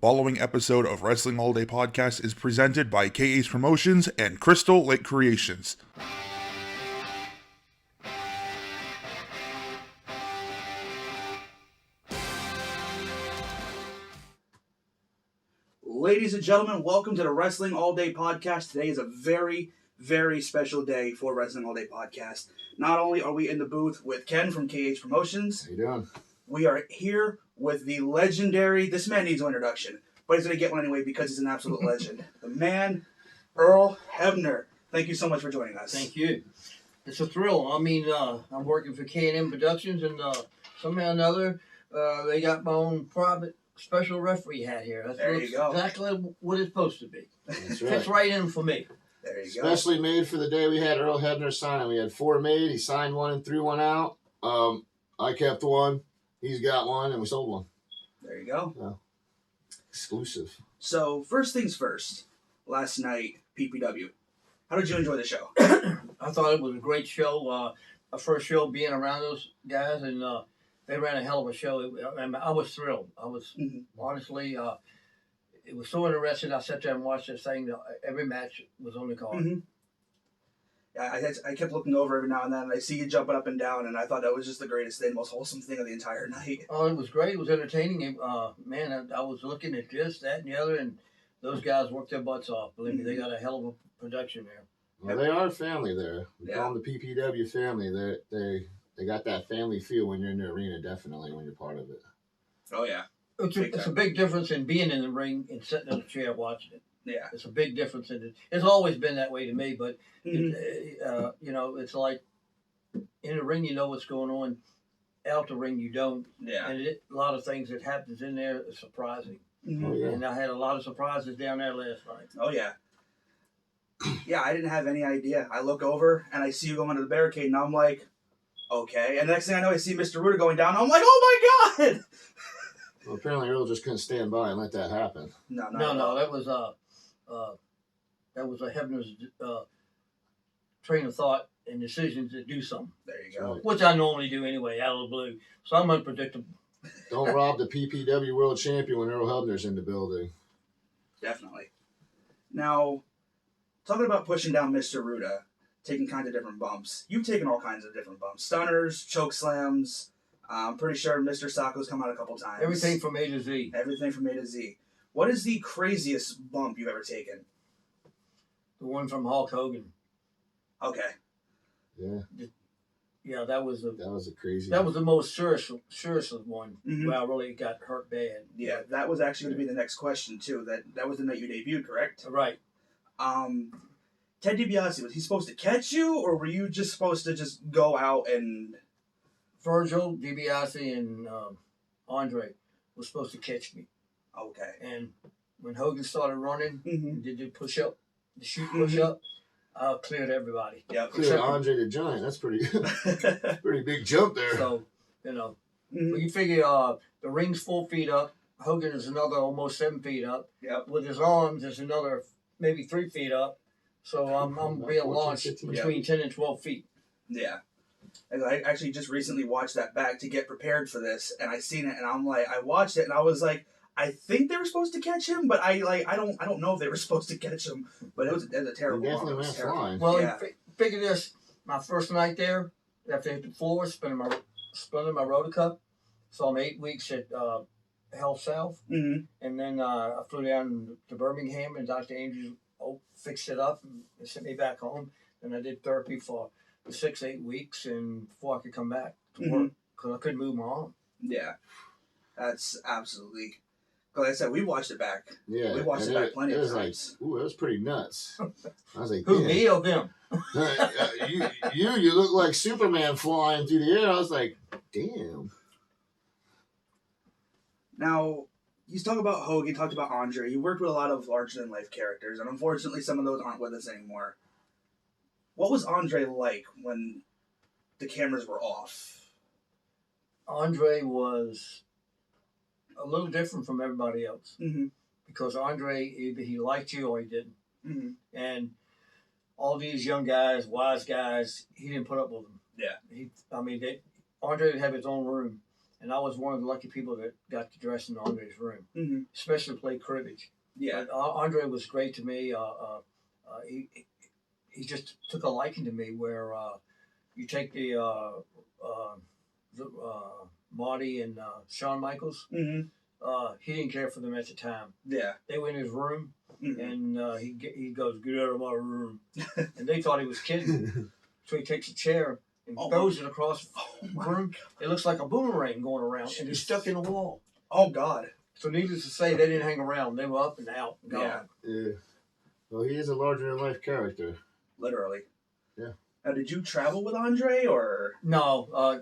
following episode of Wrestling All Day Podcast is presented by KA's Promotions and Crystal Lake Creations. Ladies and gentlemen, welcome to the Wrestling All Day Podcast. Today is a very, very special day for Wrestling All Day Podcast. Not only are we in the booth with Ken from KH Promotions. How you doing? We are here with the legendary, this man needs no introduction, but he's going to get one anyway because he's an absolute legend. The man, Earl Hebner. Thank you so much for joining us. Thank you. It's a thrill. I mean, I'm working for K&M Productions, and somehow or another, they got my own private special referee hat here. That's exactly what it's supposed to be. That's right. Fits right in for me. There you go. Especially made for the day we had Earl Hebner sign it. We had 4 made. He signed one and threw one out. I kept one. He's got one, and we sold one. There you go. Exclusive. So, first things first. Last night, PPW. How did you enjoy the show? I thought it was a great show. A first show being around those guys, and they ran a hell of a show. I was thrilled. I was honestly, it was so interesting. I sat there and watched this thing. Every match was on the card. Mm-hmm. I kept looking over every now and then, and I see you jumping up and down, and I thought that was just the greatest thing, most wholesome thing of the entire night. Oh, it was great. It was entertaining. Man, I was looking at this, that, and the other, and those guys worked their butts off. Believe me, they got a hell of a production there. Well, they are family there. We call them the PPW family. They got that family feel when you're in the arena, definitely, when you're part of it. Oh, yeah. It's a big difference in being in the ring and sitting in a chair watching it. Yeah. It's a big difference in it. It's always been that way to me, but, it's like in the ring you know what's going on. Out the ring you don't. Yeah. And a lot of things that happens in there is surprising. Mm-hmm. Oh, yeah. And I had a lot of surprises down there last night. Oh, yeah. Yeah, I didn't have any idea. I look over, and I see you going to the barricade, and I'm like, okay. And the next thing I know, I see Mr. Ruda going down. I'm like, oh, my God! Well, apparently Earl just couldn't stand by and let that happen. No. That was a Hebner's train of thought and decision to do something. There you go. Right. Which I normally do anyway, out of the blue. So I'm unpredictable. Don't rob the PPW World Champion when Earl Hebner's in the building. Definitely. Now, talking about pushing down Mr. Ruda, taking kinds of different bumps. You've taken all kinds of different bumps. Stunners, choke slams. I'm pretty sure Mr. Sacco's come out a couple times. Everything from A to Z. Everything from A to Z. What is the craziest bump you've ever taken? The one from Hulk Hogan. Okay. Yeah. Yeah, that was a crazy. That was the most serious one. Mm-hmm. Where I really got hurt bad. Yeah, that was actually going to be the next question too. That was the night you debuted, correct? Right. Ted DiBiase, was he supposed to catch you, or were you just supposed to just go out and? Virgil, DiBiase, and Andre were supposed to catch me. Okay. And when Hogan started running, and did the push-up, the shoot push-up, I cleared everybody. Yeah, cleared Andre the Giant. That's pretty big jump there. So, but you figure the ring's 4 feet up. Hogan is another almost 7 feet up. Yep. With his arms, there's another maybe 3 feet up. So I'm being launched between 10 and 12 feet. Yeah. And I actually just recently watched that back to get prepared for this, and I seen it, and I'm like, I watched it, and I was like, I think they were supposed to catch him, but I don't know if they were supposed to catch him, but it was a terrible. He definitely went flying. Well, figure this: my first night there, after I hit the floor, spinning my rotor cup, so I'm 8 weeks at Health South, and then I flew down to Birmingham, and Dr. Andrews fixed it up and sent me back home, and I did therapy for 6-8 weeks, and before I could come back to work, because I couldn't move my arm. Yeah, that's absolutely. Like I said, we watched it back. Yeah, we watched it back plenty of times. Like, ooh, that was pretty nuts. I was like, who, me or them? You look like Superman flying through the air. I was like, damn. Now, you talk about Hogan, you talked about Andre. You worked with a lot of larger-than-life characters, and unfortunately, some of those aren't with us anymore. What was Andre like when the cameras were off? Andre was a little different from everybody else. Because Andre, either he liked you or he didn't. And all these young guys, wise guys, he didn't put up with them. Yeah. Andre would have his own room. and I was one of the lucky people that got to dress in Andre's room, Mm-hmm. especially play cribbage. Yeah. But Andre was great to me. He just took a liking to me. Where you take the Marty and Shawn Michaels. Mm-hmm. He didn't care for them at the time. Yeah. They were in his room, Mm-hmm. and he goes, "Get out of my room," and they thought he was kidding. So he takes a chair and throws it across the room. It looks like a boomerang going around, and he's stuck in the wall. Oh God. So needless to say, they didn't hang around. They were up and out, and gone. Yeah. Well, he is a larger than life character. Literally. Yeah. Now, did you travel with Andre or? No.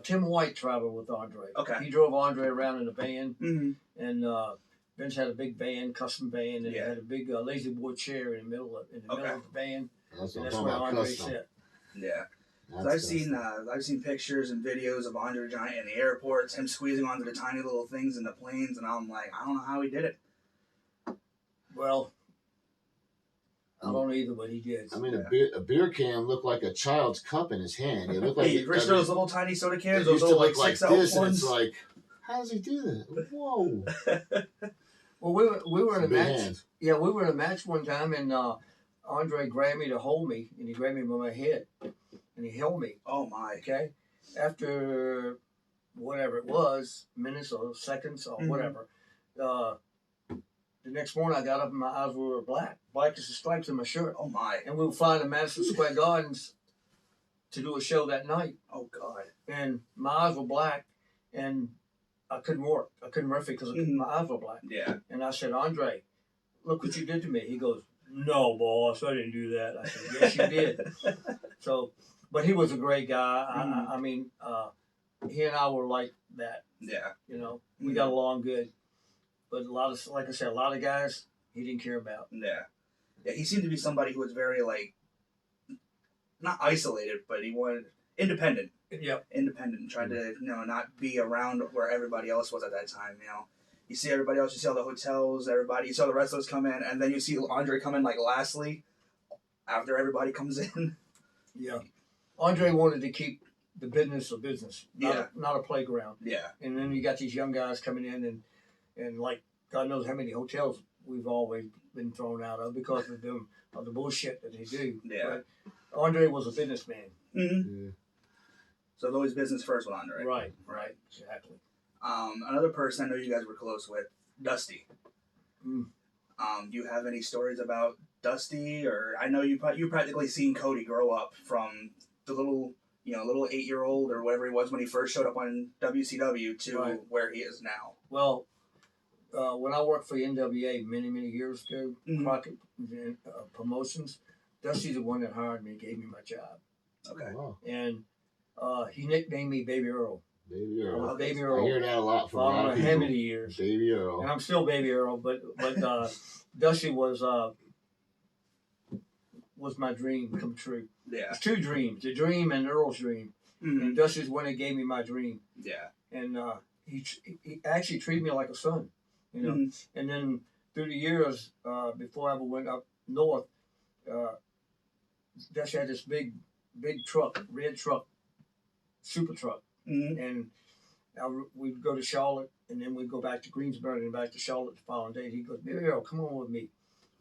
Tim White traveled with Andre. Okay. He drove Andre around in a van, Mm-hmm. and Vince had a big van, custom van, and it Yeah. had a big lazy boy chair in the middle of the van. That's what And I'm that's talking where about, Andre custom. sat. Yeah. So That's I've seen pictures and videos of Andre Giant in the airports, him squeezing onto the tiny little things in the planes, and I'm like, I don't know how he did it. Well, I don't either, but he did. I mean, a beer can looked like a child's cup in his hand. It looked like Hey, Rich, those little tiny soda cans, it those used to little look like 6 this, ounce and it's ones. like, how does he do that? Whoa! Well, we were in a Big match. hands. Yeah, we were in a match one time, and Andre grabbed me to hold me, and he grabbed me by my head, and he held me. Oh my. Okay, after whatever it was, minutes or seconds or Mhm. whatever. The next morning, I got up and my eyes were black as the stripes in my shirt. Oh my. And we were flying to Madison Square Gardens to do a show that night. Oh God. And my eyes were black, and I couldn't work. I couldn't work because Mhm. my eyes were black. Yeah. And I said, Andre, look what you did to me. He goes, no, boss, I didn't do that. I said, yes, you did. So, but he was a great guy. Mhm. I mean, he and I were like that. Yeah. You know, we Mhm. got along good. But like I said, a lot of guys he didn't care about. Yeah. Yeah. He seemed to be somebody who was very like, not isolated, but he wanted independent. Yep. Independent and tried to not be around where everybody else was at that time. You see everybody else. You see all the hotels. Everybody. You saw the wrestlers come in, and then you see Andre come in like lastly, after everybody comes in. Yeah. Andre wanted to keep the business a business, Yeah. not a playground. Yeah. And then you got these young guys coming in, and like God knows how many hotels we've always been thrown out of because of them of the bullshit that they do. Yeah. But Andre was a businessman. Mm-hmm. Yeah. So it's always business first with Andre. Right. Exactly. Another person I know you guys were close with, Dusty. Mm. Do you have any stories about Dusty? Or I know you practically seen Cody grow up from the little 8-year-old or whatever he was when he first showed up on WCW to Right. where he is now. Well, when I worked for NWA many years ago, Mhm. Crockett Promotions, Dusty's the one that hired me, gave me my job, Okay. Oh, wow. and he nicknamed me Baby Earl. Baby I Earl. was Baby I Earl hear that a lot from a for I lot don't of know how people. many years, Baby Earl. and I'm still Baby Earl. But Dusty was my dream come true. Yeah. It's two dreams: the dream and Earl's dream. Mhm. And Dusty's the one that gave me my dream, Yeah. and he actually treated me like a son, Mhm. And then through the years, before I ever went up north, Dusty had this big truck, red truck, super truck, Mhm. and we'd go to Charlotte, and then we'd go back to Greensboro and back to Charlotte the following day. He goes, "Baby Earl, come on with me."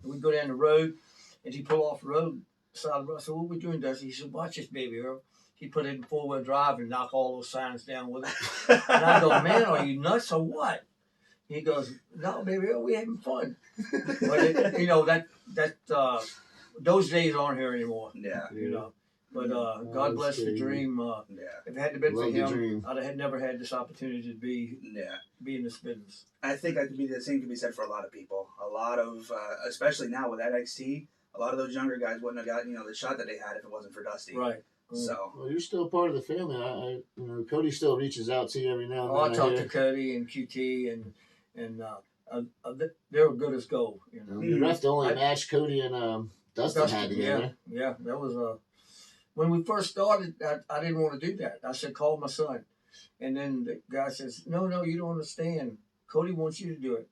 And we'd go down the road, and he'd pull off the road side of the road. I said, "What are we doing, Dusty?" He said, "Watch this, Baby Earl." He put it in 4-wheel drive and knock all those signs down with it. And I go, "Man, are you nuts or what?" He goes, "No, Baby Earl, we having fun." But those days aren't here anymore. Yeah. But God that's bless the crazy. dream. Yeah. If it hadn't been for Love the him, dream. I'd have never had this opportunity to be Yeah. in this business. I think the same could be said for a lot of people. A lot of, especially now with NXT, a lot of those younger guys wouldn't have got the shot that they had if it wasn't for Dusty. Right. So. Well, you're still part of the family. Cody still reaches out to you every now and Oh, I then. talked to Cody and QT, and they were good as gold. You ref the only I- match Cody and Dustin had together. Yeah, that was when we first started. I didn't want to do that. I said, "Call my son," and then the guy says, "No, you don't understand. Cody wants you to do it."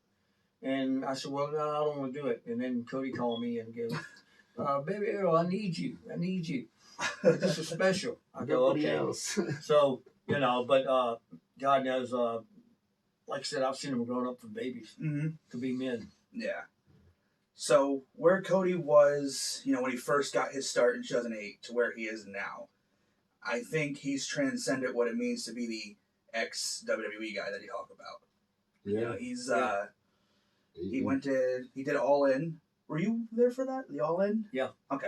And I said, "Well, no, I don't want to do it." And then Cody called me and goes, "Baby Earl, I need you. This is special." I go, Nobody "Okay." else. So you know. But God knows, like I said, I've seen them grown up from babies to be men. Yeah. So where Cody was, you know, when he first got his start in 2008 to where he is now, I think he's transcended what it means to be the ex WWE guy that you talk about. Yeah. You know, he did All In. Were you there for that? The All In? Yeah. Okay.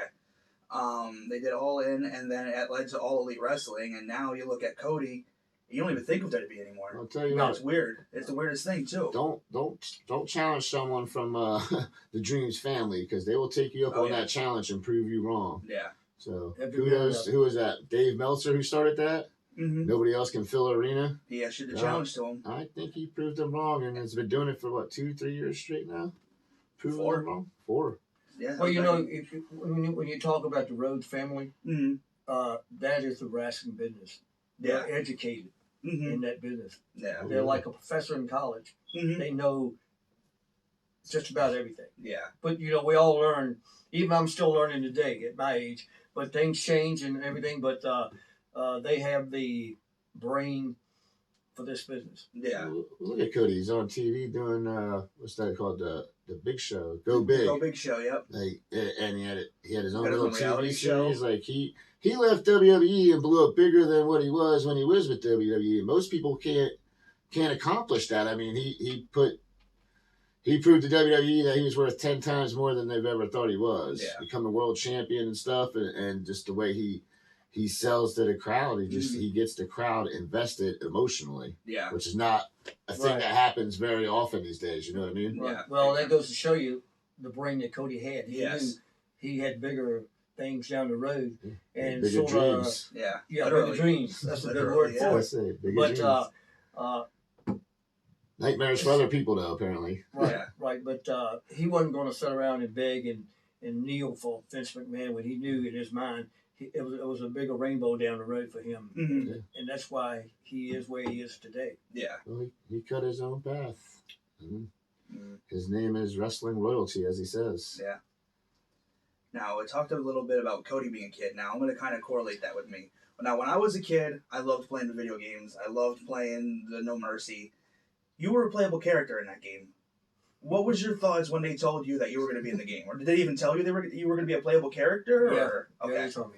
They did All In, and then it led to All Elite Wrestling, and now you look at Cody, you don't even think of WWE anymore. I'll tell you No, what. it's weird. It's the weirdest thing too. Don't challenge someone from the Dreams family, because they will take you up on that challenge and prove you wrong. Yeah. So who was that? Dave Meltzer who started that? Mm-hmm. Nobody else can fill arena. He issued the challenge to him. I think he proved them wrong, and has been doing it for what, 2-3 years straight now. Proving 4. them wrong. 4. Yeah. Well, you know, when you talk about the Rhodes family, that is the wrestling business. They're educated in that business. Yeah. They're like a professor in college. They know just about everything. Yeah. But, you know, we all learn. Even I'm still learning today at my age. But things change and everything. But they have the brain for this business. Yeah. Look at Cody. He's on TV doing what's that called? The Big Show. Go Big. Go Big Show. Yep. Like, and he had his own Got his little own reality TV show. series. Like he left WWE and blew up bigger than what he was when he was with WWE. Most people can't accomplish that. I mean, he proved to WWE that he was worth 10 times more than they've ever thought he was. Yeah. Become a world champion and stuff, and just the way he sells to the crowd, he gets the crowd invested emotionally. Yeah. Which is not a thing that happens very often these days. You know what I mean? Yeah. Well, that goes to show you the brain that Cody had. He Yes. knew he had bigger things down the road, and Bigger sort dreams. Yeah. yeah, Literally. bigger dreams. That's a good Literally, word for That's it. it. Bigger But dreams. Nightmares for other people, though, apparently. right, Yeah. right. But he wasn't going to sit around and beg and kneel for Vince McMahon when he knew in his mind it was a bigger rainbow down the road for him, and that's why he is where he is today. Yeah. Well, he cut his own path. His name is wrestling royalty, as he says. Yeah. Now, we talked a little bit about Cody being a kid. Now, I'm going to kind of correlate that with me. Now, when I was a kid, I loved playing the video games. I loved playing the No Mercy. You were a playable character in that game. What was your thoughts when they told you that you were going to be in the game? Or did they even tell you you were going to be a playable character? Yeah. Or? Okay. Yeah, they told me.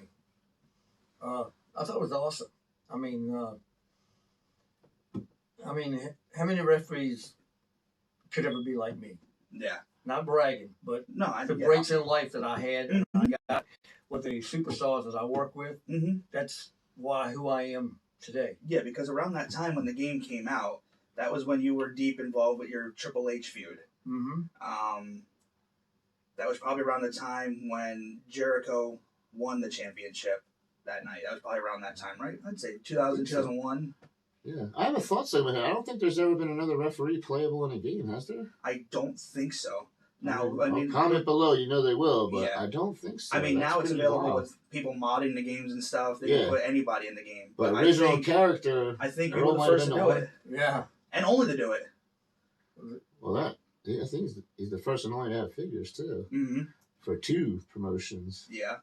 I thought it was awesome. I mean, how many referees could ever be like me? Yeah. Not bragging, but No, the breaks in life that I had and I got with the superstars that I work with, that's who I am today. Yeah, because around that time when the game came out, that was when you were deep involved with your Triple H feud. That was probably around the time when Jericho won the championship that night. That was probably around that time, right? I'd say 2000, 2001. Yeah. I have a thought segment here. I don't think there's ever been another referee playable in a game, has there? I don't think so. Now, I mean, comment below. You know they will, but I don't think so. I mean, That's now it's pretty available wild. with people modding the games and stuff. They can put anybody in the game. But original character. I think you Earl were the might have first to been do the it. Yeah. And only to do it. Well, I think he's the first and only to have figures, too. For 2 promotions. Yeah.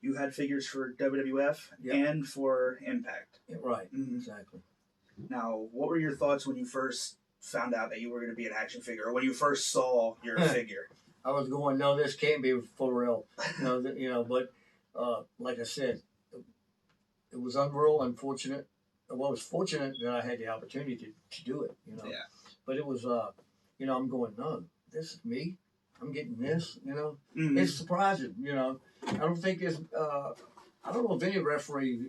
You had figures for WWF and for Impact. Right, exactly. Now, what were your thoughts when you first found out that you were going to be an action figure, or when you first saw your figure? I was going, no, this can't be for real. But like I said, it was unreal, unfortunate. Well, it was fortunate that I had the opportunity to do it, Yeah. But it was, I'm going, no, this is me. I'm getting this, It's surprising, I don't think there's, I don't know if any referee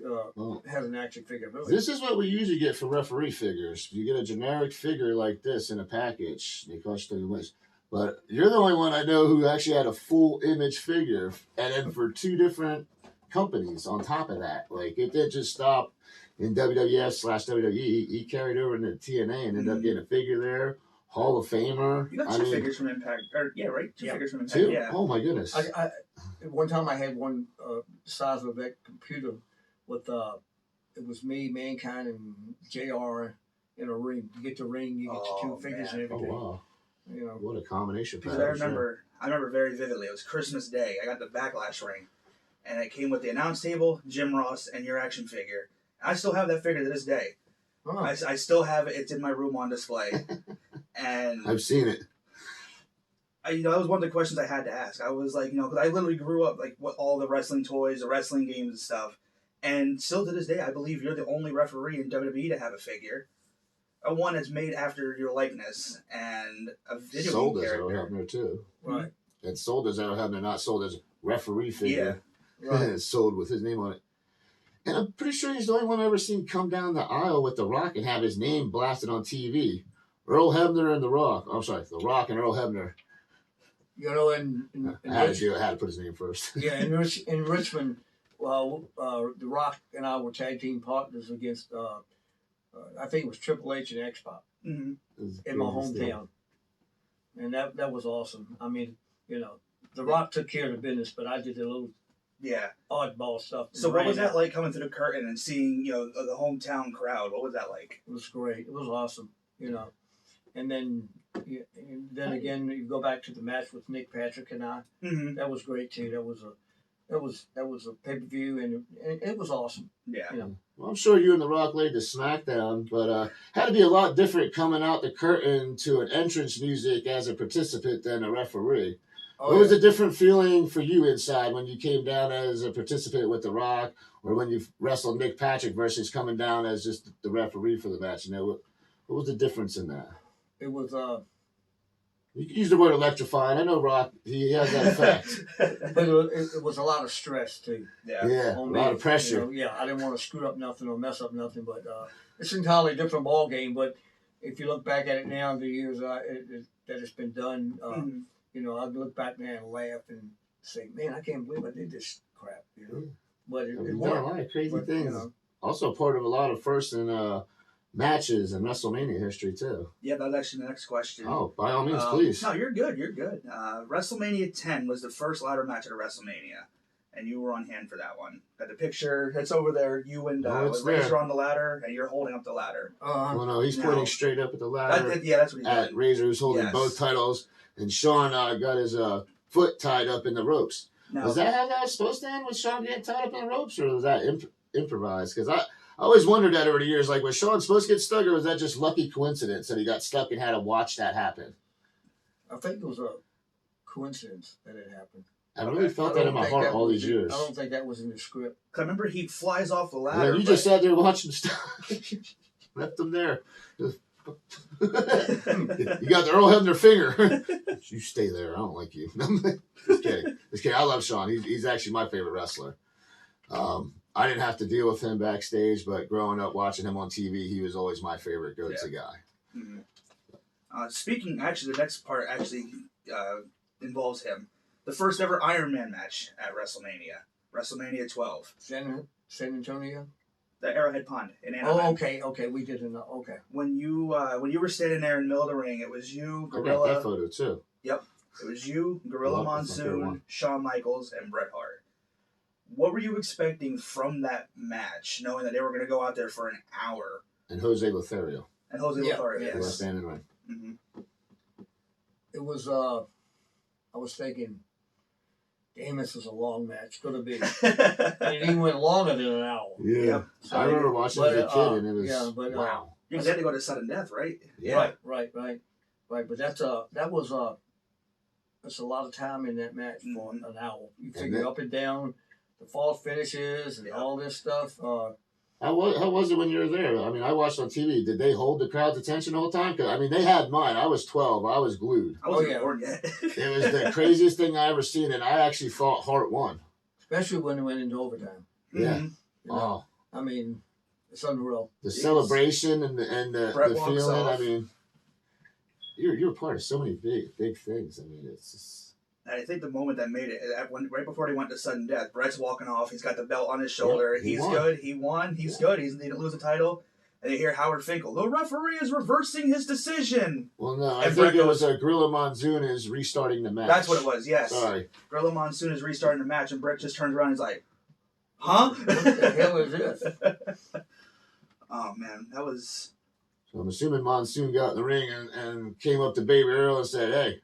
has an action figure. Really. This is what we usually get for referee figures. You get a generic figure like this in a package. They cost you much. But you're the only one I know who actually had a full image figure, and then for 2 different companies on top of that. Like, it didn't just stop in WWF/WWE. He carried over into TNA and ended up getting a figure there. Hall of Famer. You got 2 figures from Impact. Right? 2 figures from Impact. 2? Yeah. Oh, my goodness. I one time I had one size of that computer with it was me, Mankind, and JR in a ring. You get the ring, you get your 2 figures and Oh, everything. wow. What a combination. Because I remember very vividly. It was Christmas Day. I got the Backlash ring, and it came with the announce table, Jim Ross, and your action figure. I still have that figure to this day. Oh. I still have it. It's in my room on display. And I've seen it. that was one of the questions I had to ask. I was like, because I literally grew up like with all the wrestling toys, the wrestling games and stuff. And still to this day, I believe you're the only referee in WWE to have a figure. A one that's made after your likeness and a video Sold game as Earl character. Hebner too. Right. And sold as Earl Hebner, not sold as referee figure. Yeah. Right. It's sold with his name on it. And I'm pretty sure he's the only one I've ever seen come down the aisle with The Rock and have his name blasted on TV. Earl Hebner and The Rock. I'm sorry, The Rock and Earl Hebner. In I had to put his name first. yeah, in Richmond, The Rock and I were tag team partners against, I think it was Triple H and X-Pac Mm-hmm. in my hometown. And that was awesome. I mean, The Rock took care of the business, but I did a little oddball stuff. So what was that like coming through the curtain and seeing, the hometown crowd? What was that like? It was great. It was awesome, And then again, you go back to the match with Nick Patrick and I. Mm-hmm. That was great too. That was a pay-per-view, and it was awesome. Yeah. Well, I'm sure you and The Rock laid the smackdown, but had to be a lot different coming out the curtain to an entrance music as a participant than a referee. What was the different feeling for you inside when you came down as a participant with The Rock, or when you wrestled Nick Patrick versus coming down as just the referee for the match? What was the difference in that? It was You can use the word electrifying. I know Rock, he has that effect. but it was a lot of stress too. Yeah. Yeah, a On lot me, of pressure. I didn't want to screw up nothing or mess up nothing, but it's an entirely different ball game. But if you look back at it now, the years that it's been done, I look back now and laugh and say, "Man, I can't believe I did this crap." But it You've done a worked. lot of crazy But, things. Also part of a lot of first and matches in WrestleMania history too. Yeah, that was actually the next question. Oh, by all means, please. No, you're good. You're good. WrestleMania 10 was the first ladder match at a WrestleMania, and you were on hand for that one. Got the picture. It's over there. You and it's Razor there. on the ladder, and you're holding up the ladder. Well, no, he's No. pointing straight up at the ladder. That's what he's At doing. Razor, who's holding Yes. both titles, and Sean got his foot tied up in the ropes. Now, Was that how that was supposed to end, with Sean getting tied up in the ropes, or was that improvised? Because I always wondered that over the years. Like, was Sean supposed to get stuck, or was that just lucky coincidence that he got stuck and had to watch that happen? I think it was a coincidence that it happened. I really felt that in my heart all these years. I don't think that was in the script. 'cause I remember he flies off the Yeah, ladder. you just sat there watching stuff. Left him there. You got the Earl Hebner finger. You stay there. I don't like you. Just kidding. I love Sean. He's actually my favorite wrestler. I didn't have to deal with him backstage, but growing up watching him on TV, he was always my favorite go-to guy. Mm-hmm. Speaking, actually, the next part actually involves him. The first ever Iron Man match at WrestleMania 12. San Antonio. The Arrowhead Pond in Anaheim. Oh, okay. We didn't know. Okay. When you were standing there in the middle of the ring, it was you, I got Gorilla. that photo too. Yep. It was you, Gorilla Well, that's my favorite Monsoon, one. Shawn Michaels, and Bret Hart. What were you expecting from that match, knowing that they were going to go out there for an hour? And Jose Lothario. And Jose Lothario, yeah. Last yes. standing ring. Mm-hmm. It was. I was thinking, damn, this is a long match. Could have been. And it even went longer than an hour. Yeah. Yep. So I remember watching as a kid, and it was wow. Because they had to go to sudden death, right? Yeah. Right. But that's a lot of time in that match for an hour. You figure up and down, the false finishes and all this stuff. How was it when you were there? I mean, I watched on TV. Did they hold the crowd's attention the whole time? 'Cause, I mean, they had mine. I was 12. I was glued. I wasn't born yet. It was the craziest thing I ever seen, and I actually thought Hart won. Especially when it went into overtime. Yeah. Mm-hmm. You know? I mean, it's unreal. The celebration and the Brett walks feeling. off. I mean, you're part of so many big things. I mean, it's just. And I think the moment that made it, right before they went to sudden death, Brett's walking off. He's got the belt on his shoulder. Yep, he He's won. good. He won. He's good. He didn't lose the title. And they hear Howard Finkel. The referee is reversing his decision. Well, no, I And think Brett it was Gorilla Monsoon is restarting the match. That's what it was, yes. Sorry. Gorilla Monsoon is restarting the match, and Brett just turns around and is like, huh? What the hell is this? Oh, man. That was... So I'm assuming Monsoon got in the ring and came up to Baby Earl and said, "Hey,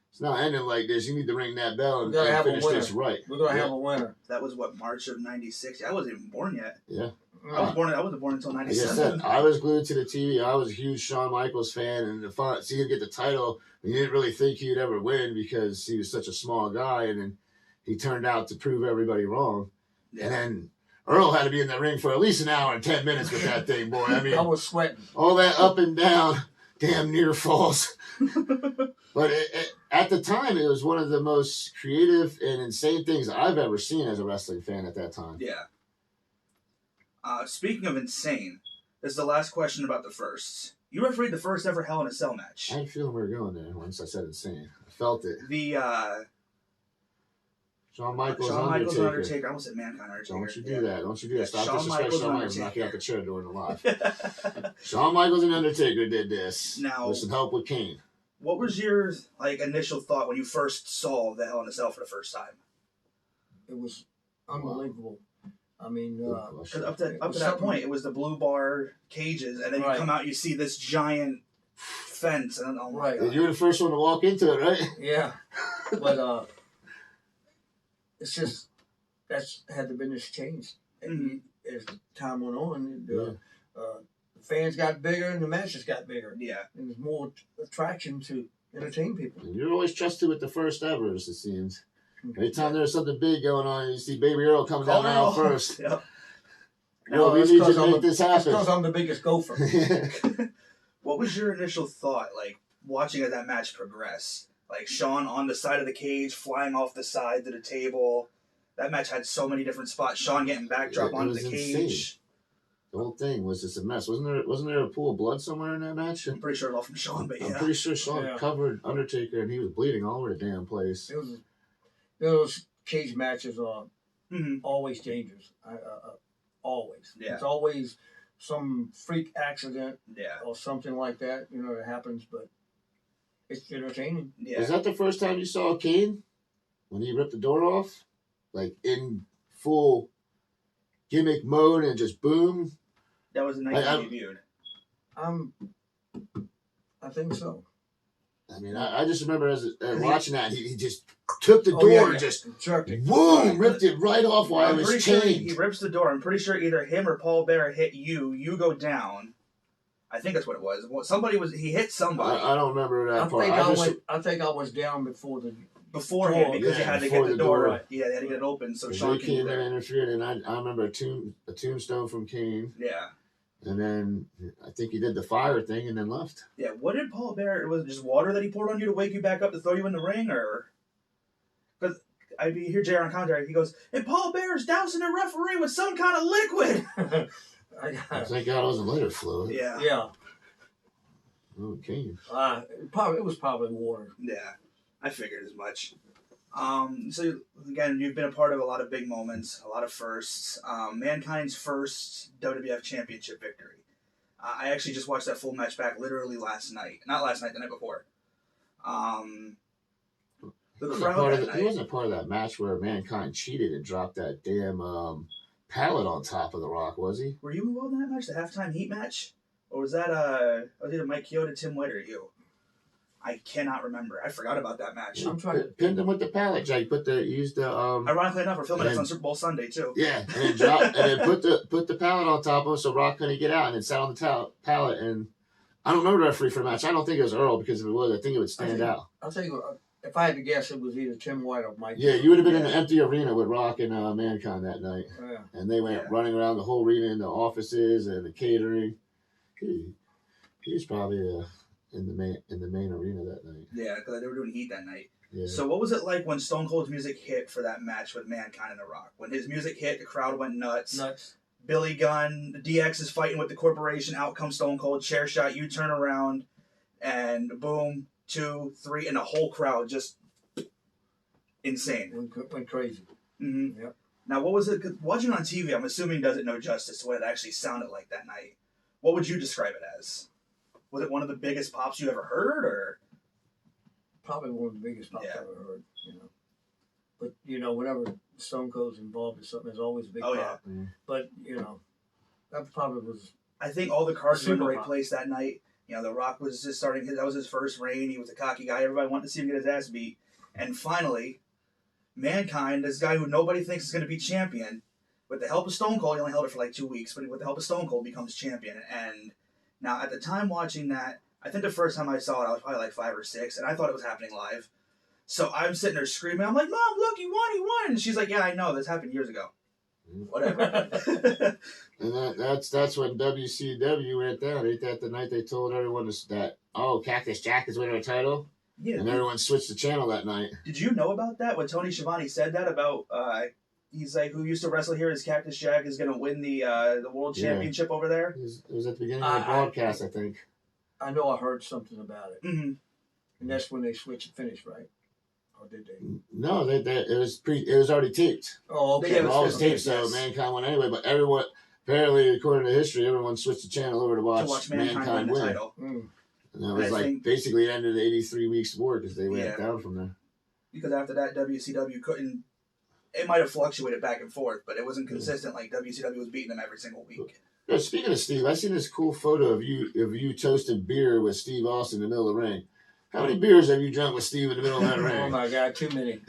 it's not ending like this. You need to ring that bell and, We gotta have a finish winner. this right." We're going to have a winner. That was, March of 96? I wasn't even born yet. Yeah. I wasn't born until Like I said, '97. I was glued to the TV. I was a huge Shawn Michaels fan, and the fun see him get the title. And you didn't really think he'd ever win because he was such a small guy, and then he turned out to prove everybody wrong. Yeah. And then Earl had to be in the ring for at least an hour and 10 minutes with that thing, boy. I mean, I was sweating. all that up and down, damn near falls. But at the time, it was one of the most creative and insane things I've ever seen as a wrestling fan at that time. Yeah. Speaking of insane, this is the last question about the firsts. You refereed the first ever Hell in a Cell match. I had a feeling we were going there once I said insane. I felt it. The Shawn Michaels, Shawn Michaels and Undertaker. Undertaker. I almost said Mankind Undertaker. Don't you do that. Don't you do that. Stop Shawn disrespecting Michaels Shawn and Michaels. Knock you Undertaker. out the chair during the live. Shawn Michaels and Undertaker did this. Now- with some help with Kane. What was your initial thought when you first saw the Hell in a Cell for the first time? It was unbelievable. I mean, Because up to that something- point, it was the blue bar cages, and then you Right. come out, you see this giant fence, and oh my Right. God. You were the first one to walk into it, right? yeah, but it's just that's had the business changed, and as time went on, the fans got bigger and the matches got bigger. Yeah. And there's more attraction to entertain people. And you're always trusted with the first ever, as it seems. Every time there's something big going on, you see Baby Earl coming down the aisle first. Yep. Yo, we need you to make this Because happen. I'm the biggest gopher. What was your initial thought, watching that match progress? Like Shawn on the side of the cage, flying off the side to the table. That match had so many different spots. Shawn getting backdrop It onto was the cage. insane. The whole thing was just a mess. Wasn't there a pool of blood somewhere in that match? I'm pretty sure it was all from Shawn, but I'm yeah. pretty sure Shawn Yeah. covered Undertaker and he was bleeding all over the damn place. Those cage matches are Mhm. always dangerous. Always. Yeah. It's always some freak accident Yeah. or something like that. That happens, but it's entertaining. Yeah. Was that the first time you saw Kane? When he ripped the door off? Like in full gimmick mode and just boom? That was the night he debuted. I think so. I mean, I just remember as watching that, he just took the door yeah, and yeah. just jerked it. boom, ripped it right off while I'm it pretty was sure chained. he rips the door. I'm pretty sure either him or Paul Bearer hit you. You go down. I think that's what it was. He hit somebody I don't remember that I part. think I was down before the beforehand door. because he Yeah, had to before get the the door. door. Yeah, they had to get it open so They Shawn can came get in there. and interfered, and I remember a tombstone from Kane, Yeah. and then I think he did the fire thing and then left. Yeah, what did Paul Bearer? Was it just water that he poured on you to wake you back up to throw you in the ring, or? Because I hear JR on commentary, he goes, "And Paul Bearer's dousing the referee with some kind of liquid." Thank God it wasn't lighter fluid. Yeah, yeah. Oh, Kane. It was probably water. yeah, I figured as much. So again, you've been a part of a lot of big moments, a lot of firsts. Mankind's first WWF Championship victory. I actually just watched that full match back literally last night. Not last night, the night before. The crowd that He night. wasn't part of that match where Mankind cheated and dropped that damn pallet on top of the Rock, was he? Were you involved in that match, the halftime heat match? Or was that was either Mike Chioda, Tim White, or you? I cannot remember. I forgot about that match. I'm trying to Pinned him with the pallet, Jake. Used the Ironically enough, we're filming this and- on Super Bowl Sunday too. yeah, and then dropped and then put the pallet on top of him so Rock couldn't get out, and then sat on the pallet. And I don't remember the referee for the match. I don't think it was Earl, because if it was, I think it would stand out. I'll tell you, if I had to guess, it was either Tim White or Mike. Yeah, you would have been in an empty arena with Rock and Mankind that night, Yeah. and they went Yeah. running around the whole arena in the offices and the catering. He was probably in the main arena that night. Yeah, because they were doing heat that night. Yeah. So what was it like when Stone Cold's music hit for that match with Mankind and The Rock? When his music hit, the crowd went nuts. Billy Gunn, the DX is fighting with the corporation. Out comes Stone Cold, chair shot. You turn around, and boom, 2, 3, and the whole crowd just insane. Went crazy. Mm-hmm. Yep. Now, what was it? 'Cause watching on TV, I'm assuming does it no justice to what it actually sounded like that night. What would you describe it as? Was it one of the biggest pops you ever heard, or? Probably one of the biggest pops Yeah. I ever heard. But whenever Stone Cold's involved in something, there's always a big Oh, pop. yeah. But that probably was. I think all the cards were in the Super right pop. place that night. The Rock was just starting. That was his first reign. He was a cocky guy. Everybody wanted to see him get his ass beat. And finally, Mankind, this guy who nobody thinks is going to be champion, with the help of Stone Cold, he only held it for like 2 weeks, but with the help of Stone Cold, becomes champion. And now, at the time watching that, I think the first time I saw it, I was probably like 5 or 6, and I thought it was happening live. So I'm sitting there screaming. I'm like, Mom, look, he won. And she's like, yeah, I know. This happened years ago. Whatever. And that's when WCW went down. Ain't that the night they told everyone that, Cactus Jack is winning a title? Yeah. And everyone switched the channel that night. Did you know about that? When Tony Schiavone said that about, he's like, who used to wrestle here is Cactus Jack is going to win the World Championship over there? It was at the beginning of the broadcast, I think. I know I heard something about it. Mm-hmm. And that's when they switched and finished, right? Or did they? No, it was already taped. Oh, okay. Yeah, It was always taped, yes. so Mankind won anyway. But everyone, apparently, according to history, everyone switched the channel over to watch Mankind win the win. title. And that was I think, basically the end of the 83 weeks war because they went down from there. Because after that, WCW couldn't. It might have fluctuated back and forth, but it wasn't consistent. Like WCW was beating them every single week. Yeah, speaking of Steve, I seen this cool photo of you toasting beer with Steve Austin in the middle of the ring. How many beers have you drunk with Steve in the middle of that ring? Oh my God, too many.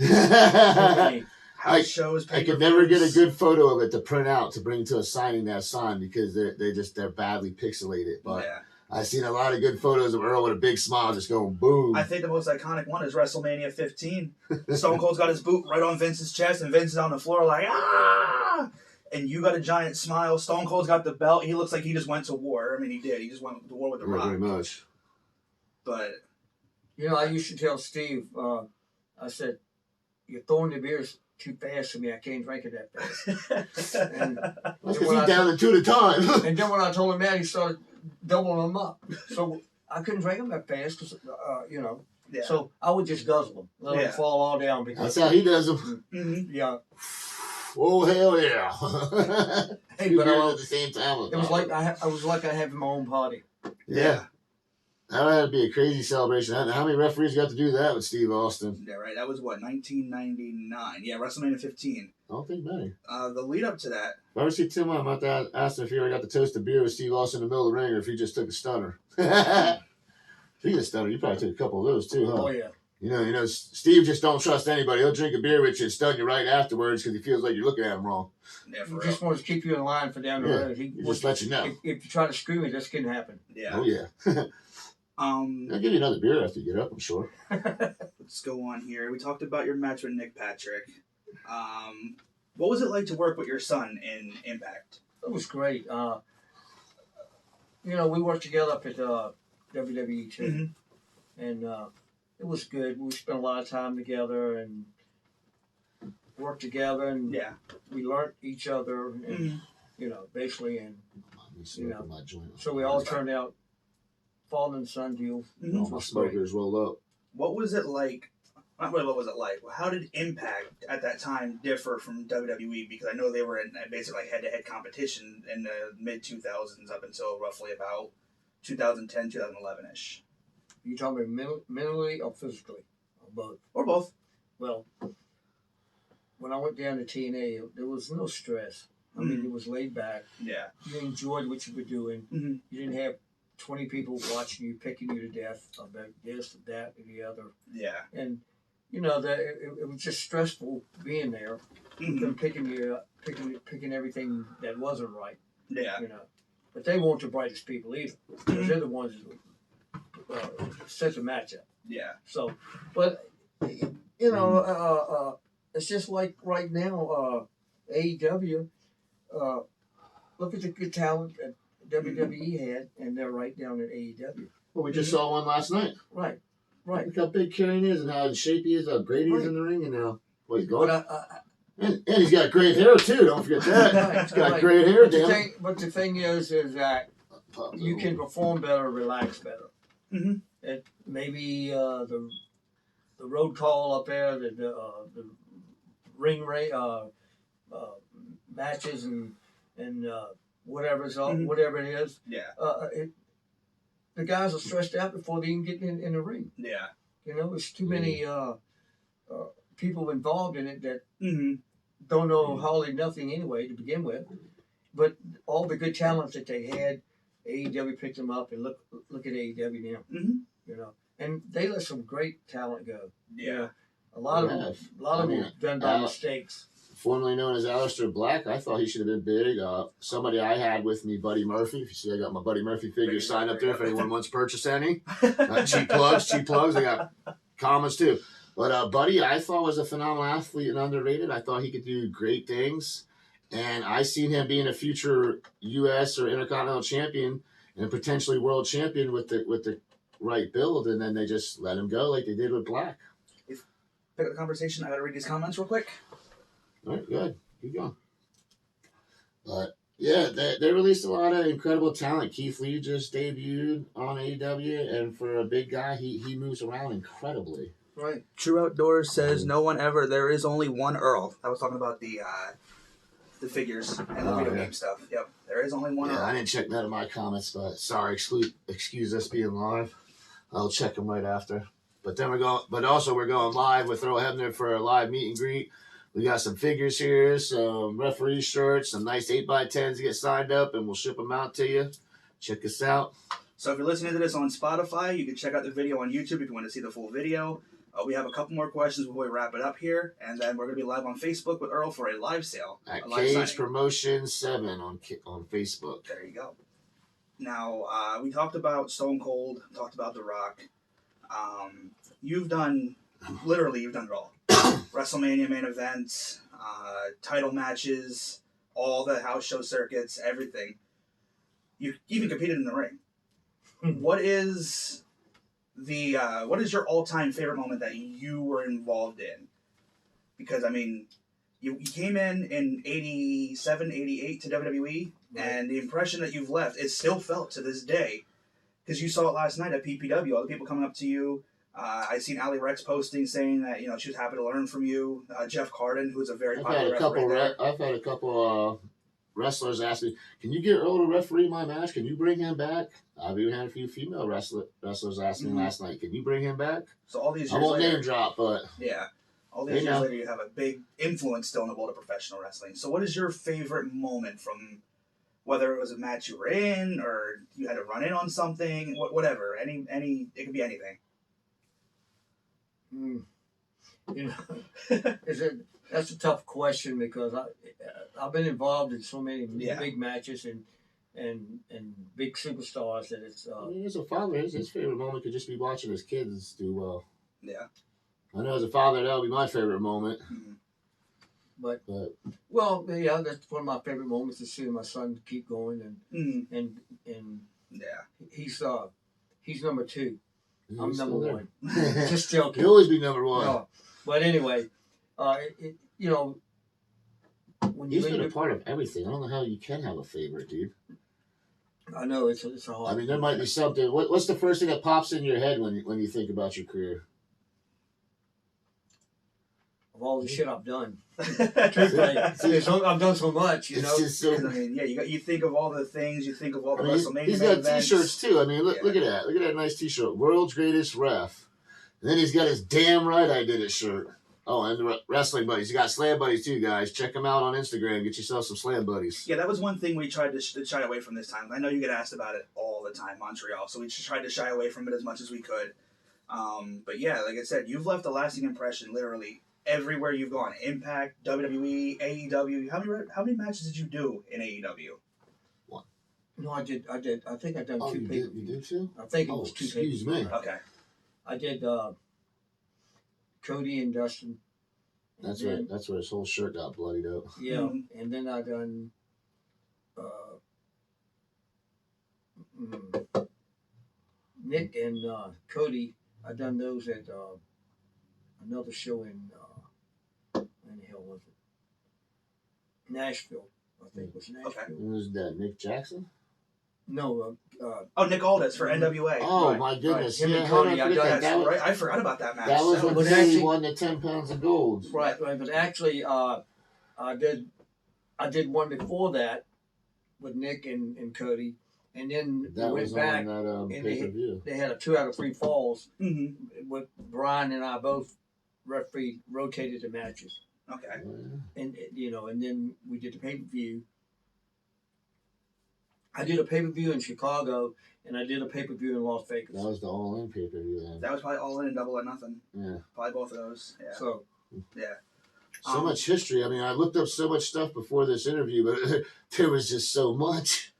I could never get a good photo of it to print out to bring to a signing that sign because they're badly pixelated. But Yeah. I've seen a lot of good photos of Earl with a big smile just going boom. I think the most iconic one is WrestleMania 15. Stone Cold's got his boot right on Vince's chest, and Vince is on the floor like, ah! And you got a giant smile. Stone Cold's got the belt. He looks like he just went to war. I mean, he did. He just went to war with The Rock. Very much. But I used to tell Steve, I said, you're throwing the beers too fast for me. I can't drink it that fast. And Because he's down to 2 at a time. And then when I told him that, he started doubling them up. So I couldn't drink them that fast because, Yeah. So I would just guzzle them, let them fall all down. Because That's how he does them. Mm-hmm. Yeah. Oh, hell yeah. Hey, Two but beers at the same time. it was like I was like I had my own party. Yeah. That had to be a crazy celebration. How many referees got to do that with Steve Austin? Yeah, right. That was what, 1999? Yeah, WrestleMania 15. I don't think many. The lead up to that. If I ever see Tim, I'm about to ask him if he ever got to toast a beer with Steve Austin in the middle of the ring or if he just took a stunner. Speaking of stunner, you probably took a couple of those too, huh? Oh yeah. You know, Steve just don't trust anybody. He'll drink a beer with you and stun you right afterwards because he feels like you're looking at him wrong. Yeah, He just wants to keep you in line for down the road. He just lets you know. If you try to screw me, this can happen. Yeah. Oh yeah. I'll give you another beer after you get up, I'm sure. Let's go on here. We talked about your match with Nick Patrick. What was it like to work with your son in Impact? It was great. We worked together up at WWE too, and it was good. We spent a lot of time together and worked together, and we learned each other, and basically, and so we all turned out father and son deal. My smokers roll up. What was it like? Not really what was it like. How did Impact at that time differ from WWE? Because I know they were in basically like head-to-head competition in the mid-2000s up until roughly about 2010, 2011-ish. You talking about mentally or physically? Or both? Or both. Well, when I went down to TNA, there was no stress. I mean, it was laid back. Yeah. You enjoyed what you were doing. Mm-hmm. You didn't have 20 people watching you, picking you to death about this, that, and the other. Yeah. And, that it was just stressful being there. Them picking you up, picking everything that wasn't right. Yeah. But they weren't the brightest people either. Because they're the ones who set the matchup. Yeah. So, but, it's just like right now, AEW, look at the good talent that WWE had, and they're right down at AEW. Well, we just saw one last night. Right. Look how big Kane is and how in shape he is, how great he is in the ring, and now he's gone. And he's got great hair too. Don't forget that. He's got great hair, damn. But the thing is that you can perform better, relax better. Mm-hmm. And maybe the road call up there, the ring matches and whatever it is. Yeah. The guys are stressed out before they even get in the ring. Yeah. There's too many people involved in it that Mm-hmm. don't know hardly nothing anyway to begin with. But all the good talents that they had, AEW picked them up, and look at AEW now. Mm-hmm. And they let some great talent go. Yeah. A lot of them have done by mistakes. formerly known as Aleister Black. I thought he should have been big. Somebody I had with me, Buddy Murphy. If you see, I got my Buddy Murphy figure signed up there if anyone wants to purchase any. Cheap plugs. I got comments too. But Buddy, I thought was a phenomenal athlete and underrated. I thought he could do great things. And I seen him being a future U.S. or Intercontinental champion and potentially world champion with the right build. And then they just let him go like they did with Black. Pick up the conversation. I got to read these comments real quick. All right, good. Keep going. But yeah, they released a lot of incredible talent. Keith Lee just debuted on AEW, and for a big guy, he moves around incredibly. Right. True Outdoors says no one ever. There is only one Earl. I was talking about the figures and the video game stuff. Yep, there is only one Earl. I didn't check that in my comments, but sorry, excuse us being live. I'll check them right after. But then we're going live with Earl Hebner for a live meet and greet. We got some figures here, some referee shirts, some nice 8x10s to get signed up, and we'll ship them out to you. Check us out. So if you're listening to this on Spotify, you can check out the video on YouTube if you want to see the full video. We have a couple more questions before we wrap it up here, and then we're going to be live on Facebook with Earl for a live sale. At Cage signing. Promotion 7 on Facebook. There you go. Now, we talked about Stone Cold, talked about The Rock. You've done it all. WrestleMania main events, title matches, all the house show circuits, everything. You even competed in the ring. What is your all-time favorite moment that you were involved in? Because, I mean, you came in 87, 88 to WWE, right. And the impression that you've left is still felt to this day. Because you saw it last night at PPW, all the people coming up to you. I seen Ali Rex posting saying that she was happy to learn from you. Jeff Carden, who's a very popular referee. I've had a couple wrestlers ask me, "Can you get Earl to referee my match? Can you bring him back?" I've even had a few female wrestlers ask me last night, "Can you bring him back?" So all these years I won't name drop, but yeah, all these years later, you have a big influence still in the world of professional wrestling. So what is your favorite moment from? Whether it was a match you were in or you had to run in on something, whatever, any, it could be anything. That's a tough question because I've been involved in so many big matches and big superstars that it's. As a father, his favorite moment could just be watching his kids do well. Yeah. I know as a father that'll be my favorite moment. Mm-hmm. But that's one of my favorite moments to see my son keep going and he's number 2. I'm number 1. Just joking. He'll always be number 1. No. But anyway, when he's been a part of everything. I don't know how you can have a favorite, dude. I know it's a hard. I mean, there might be something. What's the first thing that pops in your head when you think about your career? Of all the shit I've done. I've done so much, I mean, you think of all the things, you think of all the WrestleMania He's got events. T-shirts too. I mean, look at that. Look at that nice T-shirt. World's Greatest Ref. And then he's got his Damn Right I Did It shirt. Oh, and the Wrestling Buddies. He got Slam Buddies too, guys. Check them out on Instagram. Get yourself some Slam Buddies. Yeah, that was one thing we tried to shy away from this time. I know you get asked about it all the time, Montreal, so we tried to shy away from it as much as we could. But yeah, like I said, you've left a lasting impression literally everywhere you've gone. Impact, WWE, AEW. How many matches did you do in AEW? One. No, I did. I think I done 2 papers. You did too? I think it was 2 papers. Excuse me. Okay. I did Cody and Dustin. That's right. That's where his whole shirt got bloodied up. Yeah, and then I done Nick and Cody. I done those at another show in when the hell was it? Nashville, I think it was Nashville. Okay. Who was that? Nick Jackson? No. Nick Aldis for NWA. Oh, right. my goodness. Him and Cody, I forgot about that match. That was when he won the 10 pounds of gold. Right. But actually, I did one before that with Nick and Cody, and then that we went back on that and pay-per-view. they had a 2 out of 3 falls. Mm-hmm. With Brian and I both rotated the matches. Okay. And and then we did the pay-per-view. I did a pay-per-view in Chicago, and I did a pay-per-view in Las Vegas. That was the All-In pay-per-view then. That was probably All In and Double or Nothing. Yeah. Probably both of those. Yeah. So. Yeah. So much history. I mean, I looked up so much stuff before this interview, but there was just so much.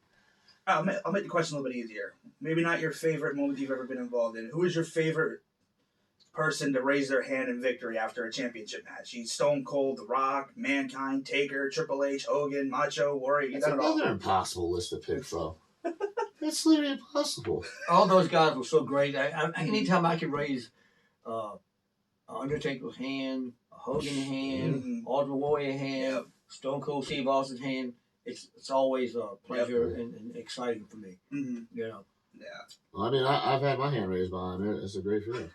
I'll make the question a little bit easier. Maybe not your favorite moment you've ever been involved in. Who is your favorite person to raise their hand in victory after a championship match? He's Stone Cold, The Rock, Mankind, Taker, Triple H, Hogan, Macho, Warrior. That's another impossible list to pick from. That's literally impossible. All those guys were so great. Anytime I can raise Undertaker's hand, Hogan's hand, Ultimate Warrior hand, Stone Cold Steve Austin's hand, it's always a pleasure and exciting for me. You know. Yeah. Well, I mean, I've had my hand raised behind it. It's a great feeling.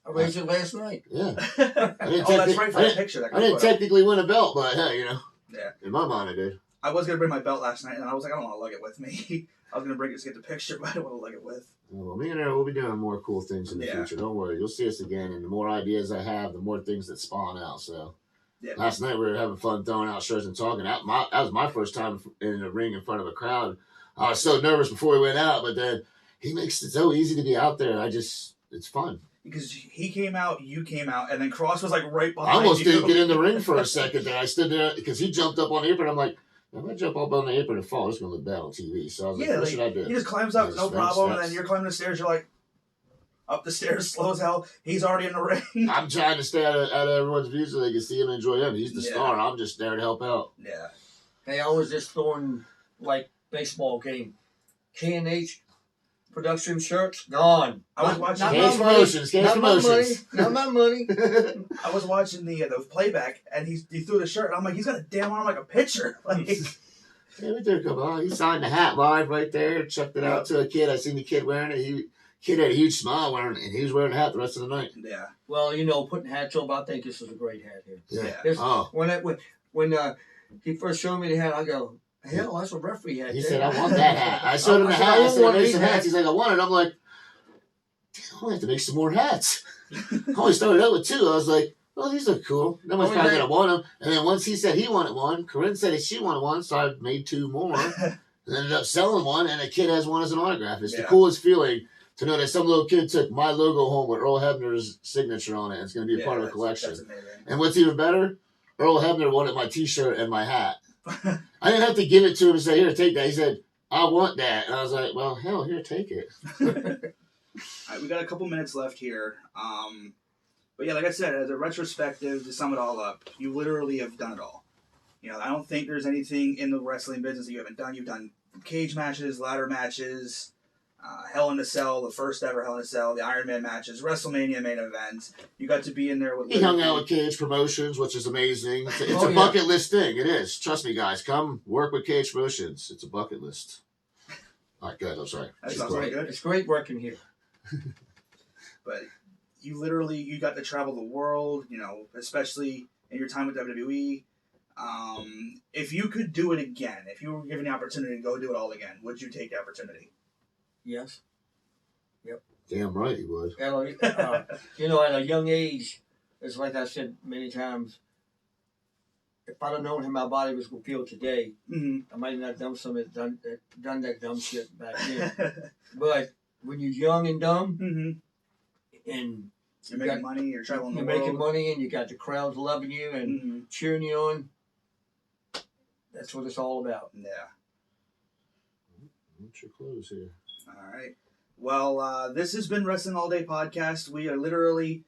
I raised it last night. Yeah. That's right for that picture. I didn't technically win a belt, but hey, you know. Yeah. In my mind, I did. I was going to bring my belt last night, and I was like, I don't want to lug it with me. I was going to bring it to get the picture, but I don't want to lug it with. Well, me and Earl will be doing more cool things in the future. Don't worry. You'll see us again, and the more ideas I have, the more things that spawn out. So last night we were having fun throwing out shirts and talking. That was my first time in a ring in front of a crowd. I was so nervous before we went out, but then he makes it so easy to be out there. It's fun. Because he came out, you came out, and then Cross was like right behind you. I almost didn't get in the ring for a second there. I stood there because he jumped up on the apron. I'm like, if I jump up on the apron and fall, it's going to look bad on TV. So I was like, what should I do? He just climbs up, no problem, and then you're climbing the stairs. You're like, up the stairs, slow as hell. He's already in the ring. I'm trying to stay out of everyone's view so they can see him and enjoy him. He's the star. I'm just there to help out. Yeah. Hey, I was just throwing, like, baseball game. K&H production shirts, gone. I was watching Cage Promotions. Not my money. I was watching the playback, and he threw the shirt, and I'm like, he's got a damn arm like a pitcher. Like, yeah, we did come on. He signed the hat live right there, chucked it out to a kid. I seen the kid wearing it. Kid had a huge smile wearing it, and he was wearing the hat the rest of the night. Yeah. Well, you know, putting hats up, I think this is a great hat here. Yeah. When he first showed me the hat, I go, hell, that's a referee hat. He said, I want that hat. I showed him the hat. I said, make some hats. He's like, I want it. I'm like, damn, I have to make some more hats. I only started out with 2. I was like, well, these look cool. Nobody's probably going to want them. And then once he said he wanted one, Corinne said she wanted one, so I made 2 more. And ended up selling one, and a kid has one as an autograph. It's the coolest feeling to know that some little kid took my logo home with Earl Hebner's signature on it. It's going to be a part of the collection. That's amazing. And what's even better, Earl Hebner wanted my T-shirt and my hat. I didn't have to give it to him and say, here, take that. He said, I want that. And I was like, well, hell, here, take it. All right, we got a couple minutes left here. But yeah, like I said, as a retrospective, to sum it all up, you literally have done it all. You know, I don't think there's anything in the wrestling business that you haven't done. You've done cage matches, ladder matches, Hell in a Cell, the first ever Hell in a Cell, the Iron Man matches, WrestleMania main events. You got to be in there with. He hung out with Cage Promotions, which is amazing. It's a bucket list thing. It is. Trust me, guys. Come work with Cage Promotions. It's a bucket list. All right, good. I'm sorry. That sounds really good. It's great working here. But you got to travel the world, you know, especially in your time with WWE. If you could do it again, if you were given the opportunity to go do it all again, would you take the opportunity? Yes. Yep. Damn right he would. You know, at a young age, it's like I said many times, if I'd have known how my body was going to feel today, I might not have done that dumb shit back then. But when you're young and dumb, and you're making money, you're traveling the world. You're making money, and you got the crowds loving you and cheering you on. That's what it's all about. Yeah. What's your close here? All right. Well, this has been Wrestling All Day Podcast. We are literally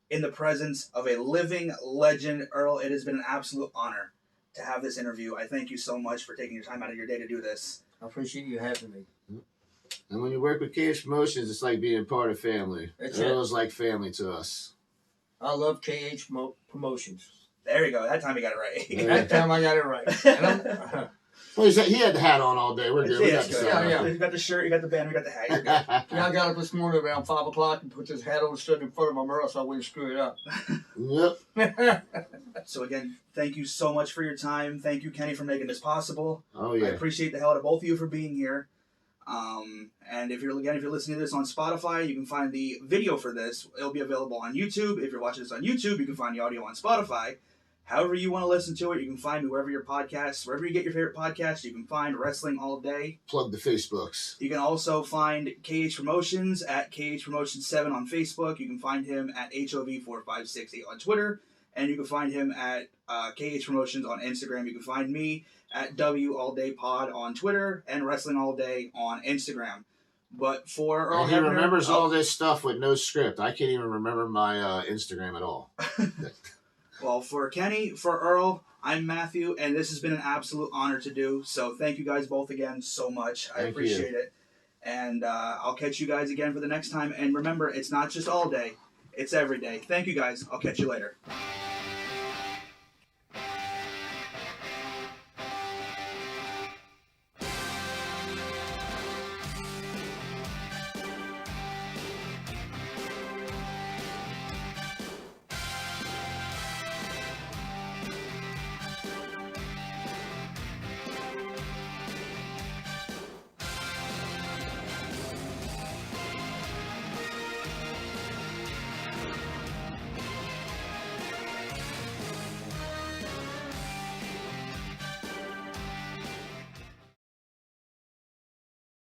in the presence of a living legend, Earl. It has been an absolute honor to have this interview. I thank you so much for taking your time out of your day to do this. I appreciate you having me. And when you work with Cage Promotions, it's like being part of family. Earl's like family to us. I love KH Promotions. There you go. That time you got it right. That time I got it right. And well, he had the hat on all day. We're good. You got the shirt, you got the banner, you got the hat. You're good. Yeah, I got up this morning around 5 o'clock and put this hat on and stood in front of my mirror so I wouldn't screw it up. Yep. So again, thank you so much for your time. Thank you, Kenny, for making this possible. Oh yeah. I appreciate the hell out of both of you for being here. And if you're listening to this on Spotify, you can find the video for this. It'll be available on YouTube. If you're watching this on YouTube, you can find the audio on Spotify. However you want to listen to it, you can find me wherever you get your favorite podcasts, you can find Wrestling All Day. Plug the Facebooks. You can also find KH Promotions at KH Promotions 7 on Facebook. You can find him at HOV4568 on Twitter. And you can find him at KH Promotions on Instagram. You can find me at W All Day Pod on Twitter and Wrestling All Day on Instagram. But for Earl And he Hebner, remembers all this stuff with no script. I can't even remember my Instagram at all. Well, for Kenny, for Earl, I'm Matthew, and this has been an absolute honor to do. So thank you guys both again so much. I appreciate it. And I'll catch you guys again for the next time. And remember, it's not just all day, it's every day. Thank you guys. I'll catch you later.